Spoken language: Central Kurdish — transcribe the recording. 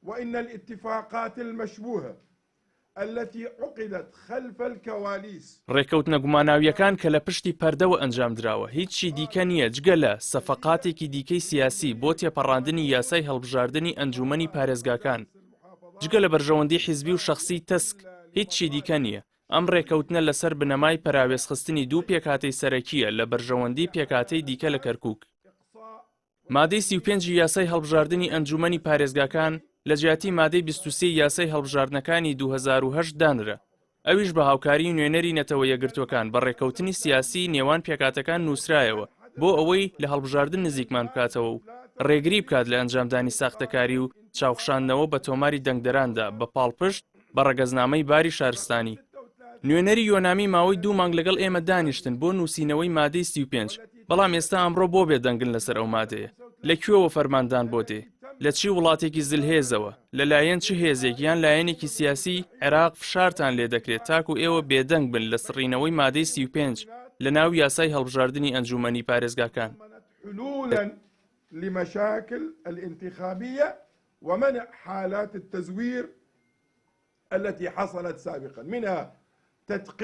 وإن الاتفاقات المشبوهة التي عقدت خلف الكواليس ڕێکەوتنە گوماناویەکان کە لە پشتی پەردەوە ئەنجام درراوە هیچی دیکە نییە جگە لە سەفەقاتێکی دیکەی سیاسی بۆ تێپەڕاندنی یاسای هەڵبژاردننی ئەنجومەنی پارێزگاکان جگە لە بەرژەوەندی حیزبی و شەخسی تەسک هیچی دیکە نییە. ئەم ڕێکەوتنە لەسەر بنەمای پەراوێزخستنی دوو پێکهاتەی سەرەکیە لە بەرژەوەندی پێکهاتەی دیکە لە کەرکووک. مادەی 35 یاسای هەڵبژاردننی ئەنجومەنی پارێزگاکان لە جیاتی مادەی 23 یاسای هەڵبژاردنەکانی 2008 دانرە. ئەویش بە هاوکاری نوێنەری نەتەوە یەکگرتوەکان بە ڕێکەوتنی سیاسی نێوان پێکاتەکان نووسرایەوە بۆ ئەوەی لە هەڵبژاردن نزیکمان بکاتەوە و ڕێگری بکات لە ئەنجامدانی ساختەکاری و چاوخشاندنەوە بە تۆماری دەنگدەراندا بە پاڵپشت بە ڕەگەزنامەی باری شارستانی. نوێنەری یۆنامی ماوەی 2 مانگ لەگەڵ ئێمە دانیشتن بۆ نووسینەوەی مادەی 35 بەڵام ئێستا ئەمڕۆ بۆ بێدەنگن لەسەر ئەو مادەیە. لەکوێوە فەرماندان بۆ دێ؟ لە چی وڵاتێکی زلهێزەوە؟ لەلایەن چ هێزێک یان لایەنێکی سیاسی عێراق فشارتان لێ دەکرێت تاکو ئێوە بێدەنگ بن لە سڕینەوەی مادەی 35 لە ناو یاسای هەڵبژاردننی ئەنجومەنی پارێزگاکان. حلولا لمشاكل الانتخابية ومنع حالات التزوير التي حصلت سابقا منها تدقيق